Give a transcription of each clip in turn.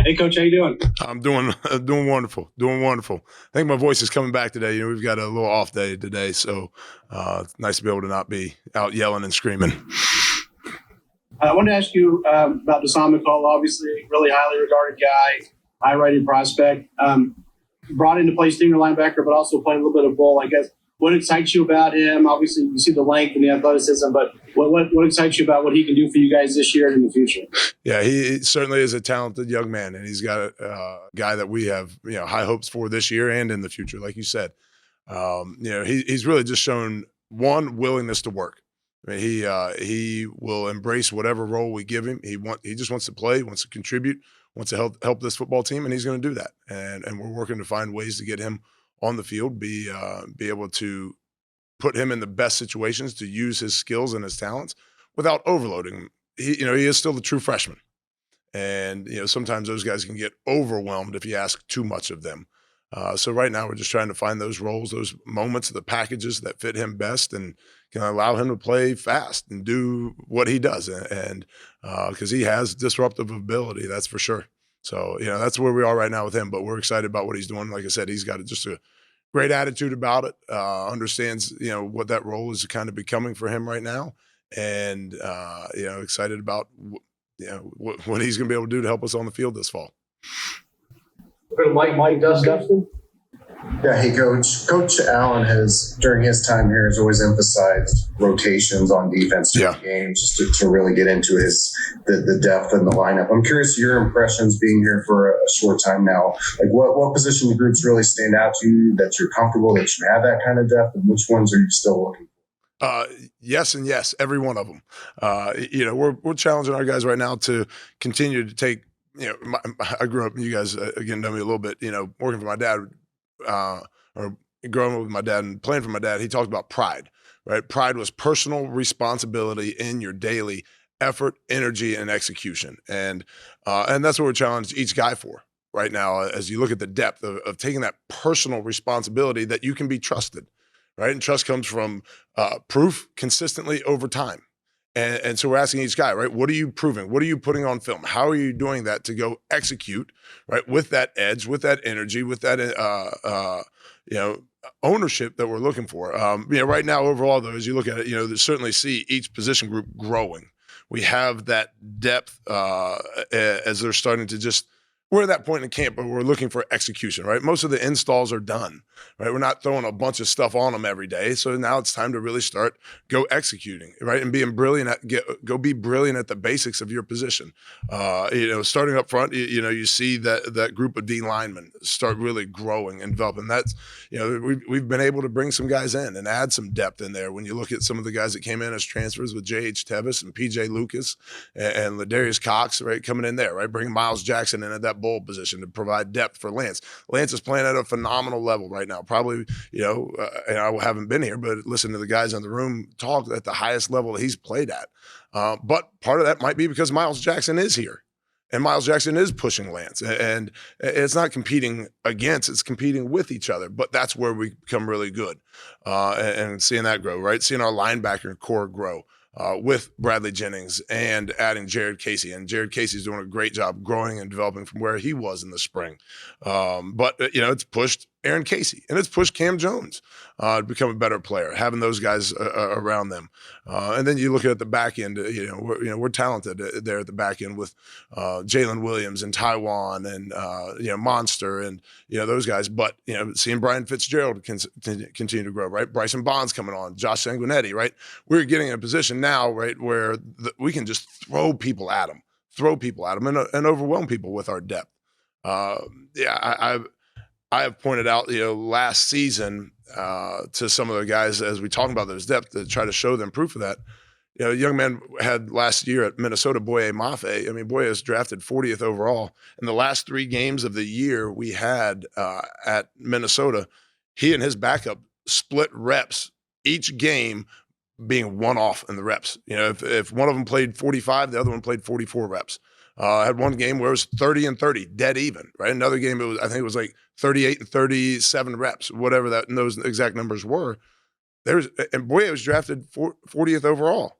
Hey, Coach, how you doing? I'm doing doing wonderful, doing wonderful. I think my voice is coming back today. We've got a little off day today, so it's nice to be able to not be out yelling and screaming. I wanted to ask you about Deshaun McCall, obviously, really highly regarded guy, high-rated prospect. Brought in to play stinger linebacker, but also playing a little bit of bull, I guess. What excites you about him? Obviously, you see the length and the athleticism, but what excites you about what he can do for you guys this year and in the future? Yeah, he certainly is a talented young man, and he's got a guy that we have high hopes for this year and in the future. Like you said, he's really just shown one willingness to work. I mean, he will embrace whatever role we give him. He just wants to play, wants to contribute, wants to help this football team, and he's going to do that. And we're working to find ways to get him on the field, be able to put him in the best situations to use his skills and his talents without overloading him. He is still the true freshman, and sometimes those guys can get overwhelmed if you ask too much of them. So right now we're just trying to find those roles, those moments, the packages that fit him best and can allow him to play fast and do what he does. And because he has disruptive ability, that's for sure. So, that's where we are right now with him, but we're excited about what he's doing. Like I said, he's got just a great attitude about it, understands, what that role is kind of becoming for him right now. And, excited about, what he's going to be able to do to help us on the field this fall. Mike Dustin. Yeah, hey coach. Coach Allen has, during his time here, has always emphasized rotations on defense during games just to really get into the depth in the lineup. I'm curious your impressions being here for a short time now. Like what position groups really stand out to you that you're comfortable that you have that kind of depth, and which ones are you still looking for? Yes and yes, every one of them. We're challenging our guys right now to continue to take. I grew up. You guys again know me a little bit. Working for my dad. Or growing up with my dad and playing for my dad, he talked about pride, right? Pride was personal responsibility in your daily effort, energy, and execution. And that's what we're challenged each guy for right now as you look at the depth of taking that personal responsibility that you can be trusted, right? And trust comes from proof consistently over time. And so we're asking each guy, right? What are you proving? What are you putting on film? How are you doing that to go execute, right? With that edge, with that energy, with that, ownership that we're looking for. Right now, overall, though, as you look at it, certainly see each position group growing. We have that depth as they're starting to just. We're at that point in camp, but we're looking for execution, right? Most of the installs are done, right? We're not throwing a bunch of stuff on them every day. So now it's time to really go executing, right? And being brilliant go be brilliant at the basics of your position. Starting up front, you see that group of D linemen start really growing and developing. That's, we've been able to bring some guys in and add some depth in there. When you look at some of the guys that came in as transfers with J.H. Tevis and P.J. Lucas and Ladarius Cox, right? Coming in there, right? Bringing Miles Jackson in at that bowl position to provide depth for Lance. Lance is playing at a phenomenal level right now. Probably, and I haven't been here, but listen to the guys in the room talk at the highest level that he's played at. But part of that might be because Miles Jackson is here. And Miles Jackson is pushing Lance. And it's not competing against, it's competing with each other. But that's where we become really good. And seeing that grow, right? Seeing our linebacker core grow. With Bradley Jennings and adding Jared Casey. And Jared Casey's doing a great job growing and developing from where he was in the spring. But it's pushed Aaron Casey and it's pushed Cam Jones to become a better player, having those guys around them. And then you look at the back end, we're talented there at the back end with Jalen Williams and Taiwan and, Monster and, those guys. But, seeing Brian Fitzgerald continue to grow, right? Bryson Bond's coming on, Josh Sanguinetti, right? We're getting in a position now, right, where we can just throw people at them and overwhelm people with our depth. I have pointed out, last season to some of the guys as we talk about those depth to try to show them proof of that. A young man had last year at Minnesota, Boye Mafe. I mean, Boye is drafted 40th overall. In the last 3 games of the year we had at Minnesota, he and his backup split reps each game being one off in the reps. If one of them played 45, the other one played 44 reps. I had one game where it was 30 and 30, dead even, right? Another game, I think it was like 38 and 37 reps, whatever those exact numbers were. And Boye was drafted 40th overall.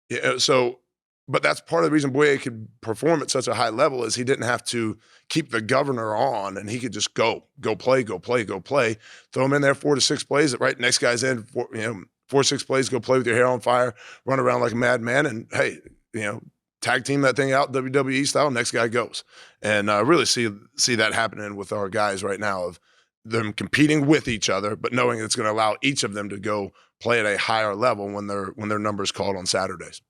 Yeah, so But that's part of the reason Boye could perform at such a high level is he didn't have to keep the governor on, and he could just go play. Throw him in there 4 to 6 plays. Right, next guy's in. 4 6 plays. Go play with your hair on fire. Run around like a madman, and hey, tag team that thing out WWE style. Next guy goes, and I really see that happening with our guys right now of them competing with each other, but knowing it's going to allow each of them to go play at a higher level when their number's called on Saturdays.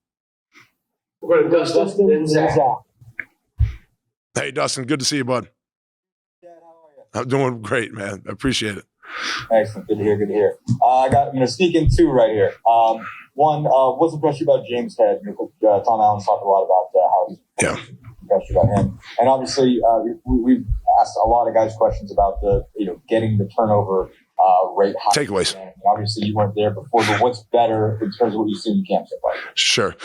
We're going to Dustin and Zach. Hey, Dustin, good to see you, bud. Dad, how are you? I'm doing great, man. I appreciate it. Excellent. Good to hear. I'm going to sneak in 2 right here. One, what's impressed you about James Head? Tom Allen's talked a lot about how he's impressed you about him. And obviously, we've asked a lot of guys questions about the getting the turnover rate high. Takeaways. And obviously, you weren't there before, but what's better in terms of what you've seen in camp so far? Sure.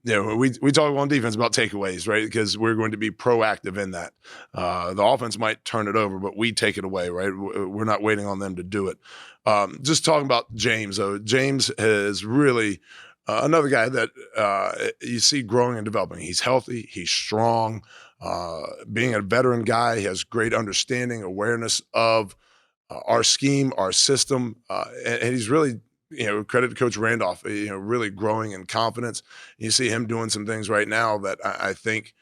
We talk on defense about takeaways, right? Because we're going to be proactive in that. The offense might turn it over, but we take it away, right? We're not waiting on them to do it. Just talking about James, though. James is really another guy that you see growing and developing. He's healthy. He's strong. Being a veteran guy, he has great understanding, awareness of our scheme, our system, and he's really, credit to Coach Randolph, really growing in confidence. You see him doing some things right now that I think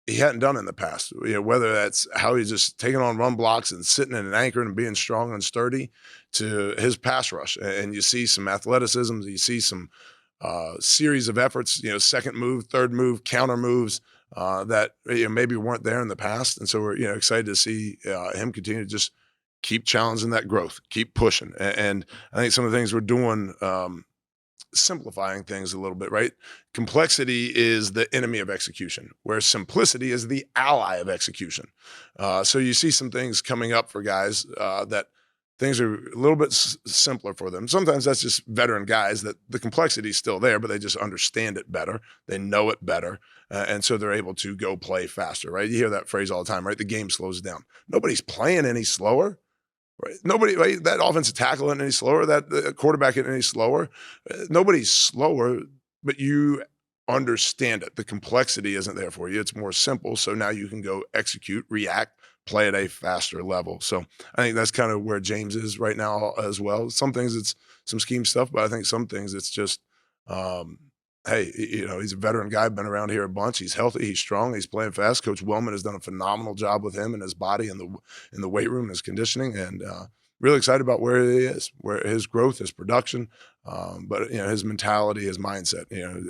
he hadn't done in the past. Whether that's how he's just taking on run blocks and sitting in an anchor and being strong and sturdy, to his pass rush, and you see some athleticism. You see some series of efforts, second move, third move, counter moves that maybe weren't there in the past, and so we're excited to see him continue to just keep challenging that growth, keep pushing. And I think some of the things we're doing, simplifying things a little bit, right? Complexity is the enemy of execution, where simplicity is the ally of execution. So you see some things coming up for guys that things are a little bit simpler for them. Sometimes that's just veteran guys that the complexity is still there, but they just understand it better. They know it better. And so they're able to go play faster, right? You hear that phrase all the time, right? The game slows down. Nobody's playing any slower. Right. Nobody, right? That offensive tackle isn't any slower. That quarterback isn't any slower. Nobody's slower, but you understand it. The complexity isn't there for you. It's more simple. So now you can go execute, react, play at a faster level. So I think that's kind of where James is right now as well. Some things it's some scheme stuff, but I think some things it's just, hey, he's a veteran guy, been around here a bunch. He's healthy, he's strong, he's playing fast. Coach Wellman has done a phenomenal job with him and his body in the weight room, his conditioning, and really excited about where he is, where his growth, his production, but his mentality, his mindset.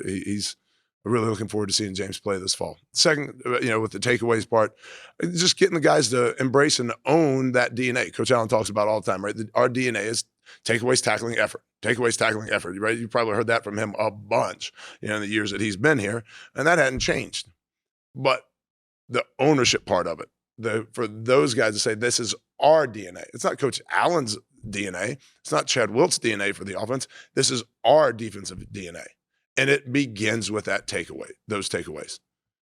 He's really looking forward to seeing James play this fall. Second, with the takeaways part, just getting the guys to embrace and own that DNA. Coach Allen talks about all the time, right? Our DNA is takeaways, tackling, effort. Takeaways, tackling, effort, right? You probably heard that from him a bunch, in the years that he's been here, and that hadn't changed. But the ownership part of it, for those guys to say, this is our DNA. It's not Coach Allen's DNA. It's not Chad Wilt's DNA for the offense. This is our defensive DNA. And it begins with that takeaway, those takeaways.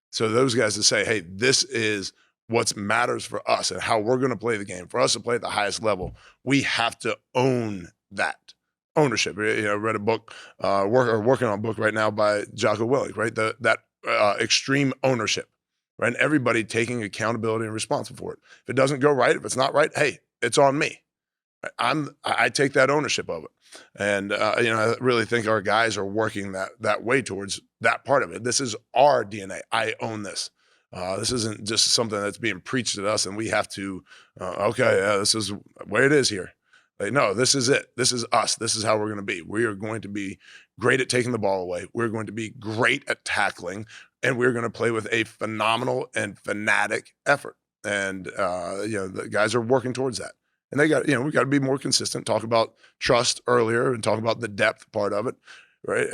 So those guys to say, hey, this is what matters for us and how we're going to play the game. For us to play at the highest level, we have to own that. Ownership. I read a book, working on a book right now by Jocko Willink, right? That extreme ownership, right? And everybody taking accountability and responsible for it. If it doesn't go right, if it's not right, hey, it's on me. I take that ownership of it. And, I really think our guys are working that way towards that part of it. This is our DNA. I own this. This isn't just something that's being preached at us and we have to, this is the way it is here. No, this is it. This is us. This is how we're going to be. We are going to be great at taking the ball away. We're going to be great at tackling, and we're going to play with a phenomenal and fanatic effort. And, the guys are working towards that. And they got, we got to be more consistent, talk about trust earlier and talk about the depth part of it, right?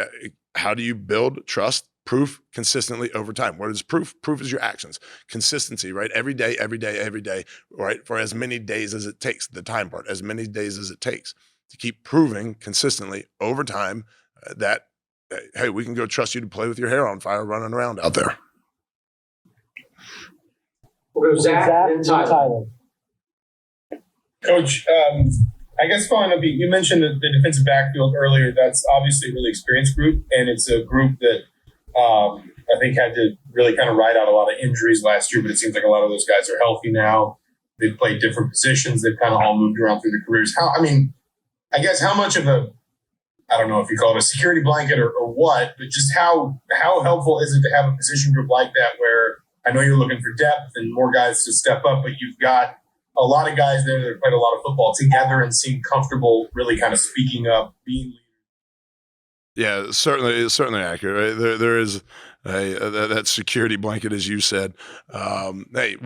How do you build trust, proof consistently over time? What is proof? Proof is your actions. Consistency, right? Every day, right? For as many days as it takes, the time part, as many days as it takes to keep proving consistently over time that, hey, we can go trust you to play with your hair on fire running around out there. We'll go Zach and Tyler. Coach, I guess following up, you mentioned the defensive backfield earlier. That's obviously a really experienced group, and it's a group that I think had to really kind of ride out a lot of injuries last year, but it seems like a lot of those guys are healthy now. They've played different positions. They've kind of all moved around through their careers. I guess how much of I don't know if you call it a security blanket or what, but just how helpful is it to have a position group like that where I know you're looking for depth and more guys to step up, but you've got a lot of guys there that have played a lot of football together and seem comfortable really kind of speaking up, being leaders. Yeah, certainly accurate. Right? There is that security blanket, as you said. Hey,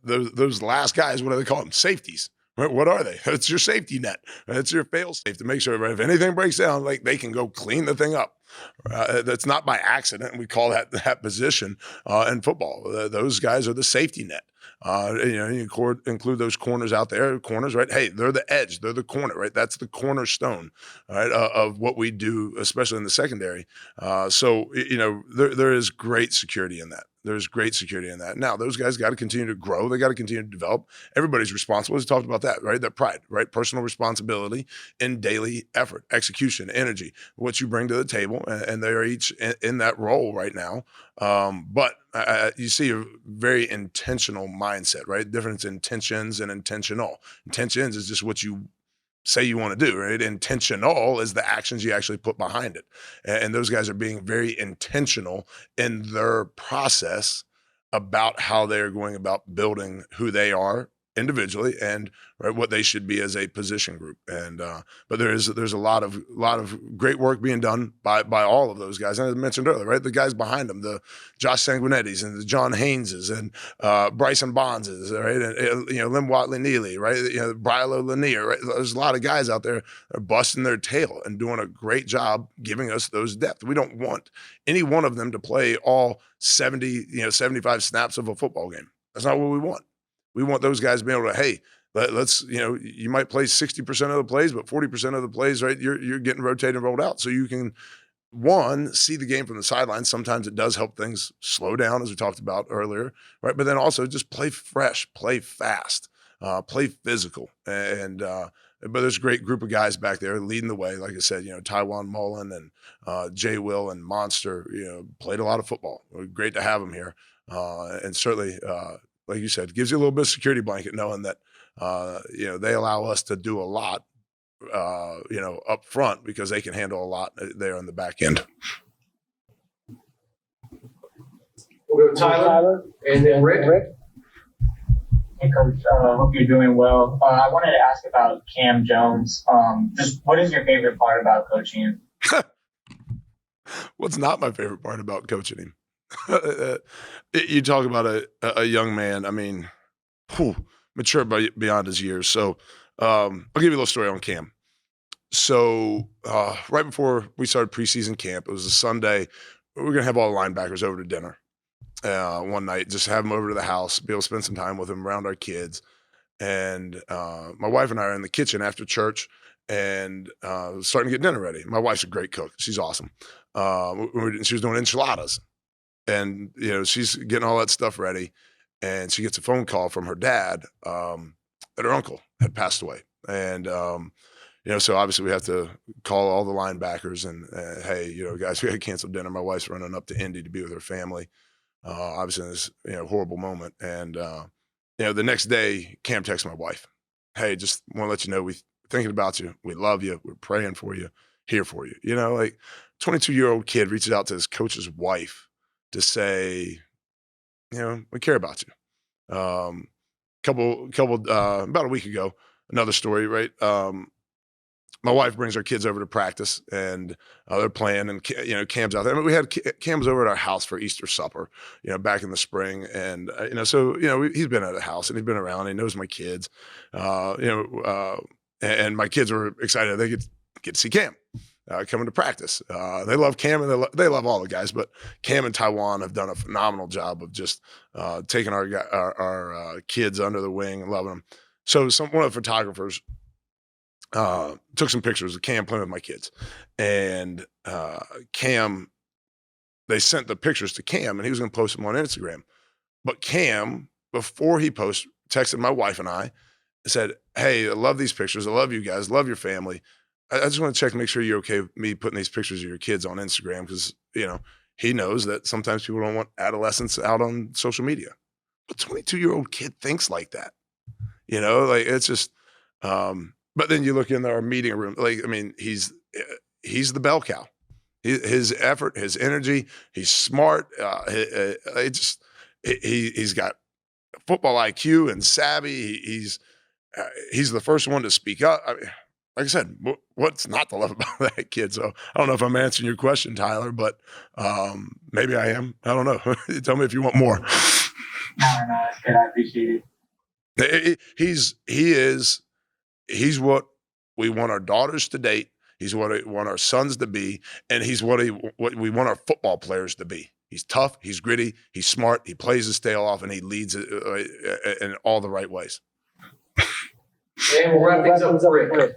those last guys? What do they call them? Safeties. Right? What are they? It's your safety net. Right? It's your fail safe to make sure, right, if anything breaks down, like they can go clean the thing up. That's not by accident. We call that position in football. Those guys are the safety net. You include those corners out there, right? Hey, they're the edge, they're the corner, right? That's the cornerstone, right, of what we do, especially in the secondary. There is great security in that. There's great security in that. Now, those guys got to continue to grow. They got to continue to develop. Everybody's responsible. We talked about that, right? That pride, right? Personal responsibility in daily effort, execution, energy, what you bring to the table, and they are each in that role right now. But you see a very intentional mindset, right? Difference in intentions and intentional. Intentions is just what you say you want to do, right? Intentional is the actions you actually put behind it. And those guys are being very intentional in their process about how they're going about building who they are individually and right what they should be as a position group. And but there's a lot of great work being done by all of those guys. And as I mentioned earlier, right, the guys behind them, the Josh Sanguinettis and the John Hayneses and Bryson Bonses, right, and Lim Watley Neely, right, Brilo Lanier, right. There's a lot of guys out there that are busting their tail and doing a great job giving us those depth. We don't want any one of them to play all 75 snaps of a football game. That's not what we want. We want those guys to be able to, hey, let's, you might play 60% of the plays, but 40% of the plays, right, you're getting rotated and rolled out. So you can, one, see the game from the sidelines. Sometimes it does help things slow down, as we talked about earlier, right? But then also just play fresh, play fast, play physical. But there's a great group of guys back there leading the way. Like I said, Taiwan Mullen and Jay Will and Monster, played a lot of football. Great to have them here. And certainly, like you said, gives you a little bit of security blanket knowing that, they allow us to do a lot, up front because they can handle a lot there on the back end. We'll go Tyler and then Rick. Hey, Coach. Hope you're doing well. I wanted to ask about Cam Jones. Just what is your favorite part about coaching him? What's not my favorite part about coaching him? You talk about a young man. I mean, mature beyond his years. So I'll give you a little story on Cam. So right before we started preseason camp, it was a Sunday. We were going to have all the linebackers over to dinner one night, just have them over to the house, be able to spend some time with them around our kids. And my wife and I are in the kitchen after church and starting to get dinner ready. My wife's a great cook. She's awesome. She was doing enchiladas. And, she's getting all that stuff ready. And she gets a phone call from her dad that her uncle had passed away. And, so obviously we have to call all the linebackers and, hey, guys, we had to cancel dinner. My wife's running up to Indy to be with her family. Obviously in this, horrible moment. And, the next day, Cam texts my wife, hey, just want to let you know, we're thinking about you. We love you. We're praying for you, here for you. 22-year-old kid reaches out to his coach's wife to say, we care about you. About a week ago, another story, right? My wife brings our kids over to practice and they're playing and, Cam's out there. I mean, we had Cam's over at our house for Easter supper, back in the spring. And, he's been at the house and he's been around. And he knows my kids, and my kids were excited. They get to see Cam. Coming to practice. They love Cam and they love all the guys, but Cam and Taiwan have done a phenomenal job of just taking our kids under the wing and loving them. So one of the photographers took some pictures of Cam playing with my kids. And Cam, they sent the pictures to Cam and he was going to post them on Instagram. But Cam, before he posted, texted my wife and I and said, hey, I love these pictures. I love you guys. Love your family. I just want to check to make sure you're okay with me putting these pictures of your kids on Instagram because, he knows that sometimes people don't want adolescents out on social media. But 22-year-old kid thinks like that. Like it's just but then you look in our meeting room, like, I mean, he's the bell cow. His effort, his energy, he's smart. He's got football IQ and savvy. He's the first one to speak up. I mean, like I said, what's not to love about that kid? So I don't know if I'm answering your question, Tyler, but maybe I am. I don't know. Tell me if you want more. No, that's good. I appreciate it. He's what we want our daughters to date. He's what we want our sons to be, and he's what we want our football players to be. He's tough, he's gritty, he's smart, he plays his tail off, and he leads it in all the right ways. And we'll wrap things up with Rick.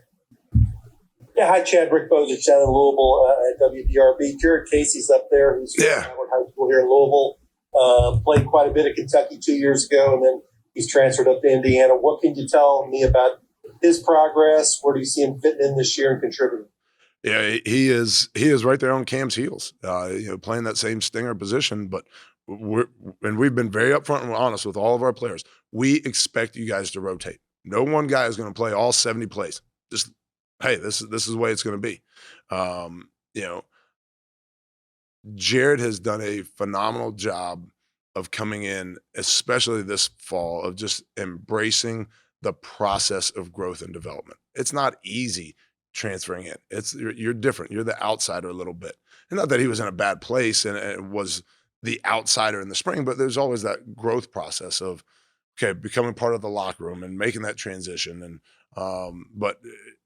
Yeah, hi, Chad. Rick Bozich out of Louisville at WDRB. Jared Casey's up there, who's from Howard High School here in Louisville. Played quite a bit at Kentucky 2 years ago, and then he's transferred up to Indiana. What can you tell me about his progress? Where do you see him fitting in this year and contributing? Yeah, he is right there on Cam's heels, playing that same stinger position. But we've been very upfront and honest with all of our players. We expect you guys to rotate. No one guy is going to play all 70 plays. Just, hey, this is the way it's going to be. Jared has done a phenomenal job of coming in, especially this fall, of just embracing the process of growth and development. It's not easy transferring in. You're different. You're the outsider a little bit. And not that he was in a bad place and was the outsider in the spring, but there's always that growth process of, okay, becoming part of the locker room and making that transition. And but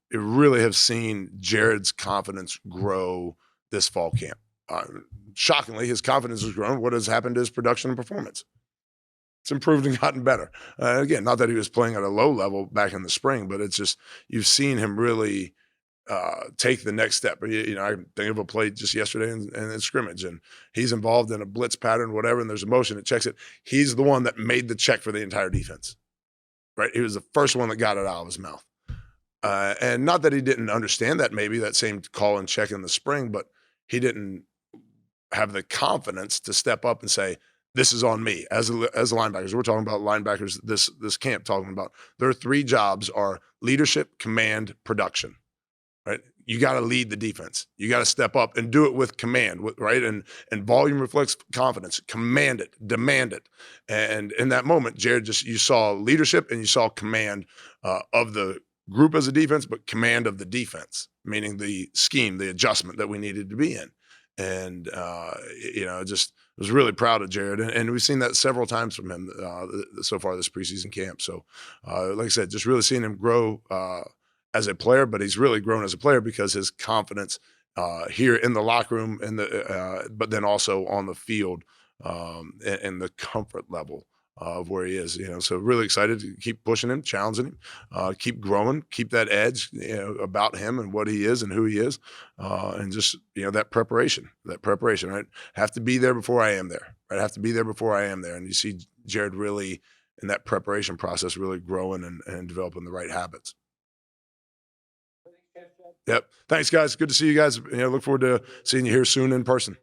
it really have seen Jared's confidence grow this fall camp. Shockingly, his confidence has grown. What has happened to his production and performance? It's improved and gotten better. Again, not that he was playing at a low level back in the spring, but it's just you've seen him really take the next step. I think of a play just yesterday in scrimmage, and he's involved in a blitz pattern, whatever, and there's a motion that checks it. He's the one that made the check for the entire defense, right? He was the first one that got it out of his mouth. And not that he didn't understand that same call and check in the spring, but he didn't have the confidence to step up and say, this is on me as linebackers. We're talking about linebackers this camp, talking about their three jobs are leadership, command, production, right? You got to lead the defense. You got to step up and do it with command, right? And volume reflects confidence. Command it, demand it. And in that moment, Jared, you saw leadership and you saw command of the group as a defense, but command of the defense, meaning the scheme, the adjustment that we needed to be in. And, just was really proud of Jared. And we've seen that several times from him so far this preseason camp. So, like I said, just really seeing him grow as a player, but he's really grown as a player because his confidence here in the locker room but then also on the field and the comfort level of where he is, so really excited to keep pushing him, challenging him, keep growing, keep that edge, about him and what he is and who he is. And just, that preparation, right? Have to be there before I am there, right? Have to be there before I am there. And you see Jared really in that preparation process, really growing and developing the right habits. Yep. Thanks, guys. Good to see you guys. Look forward to seeing you here soon in person.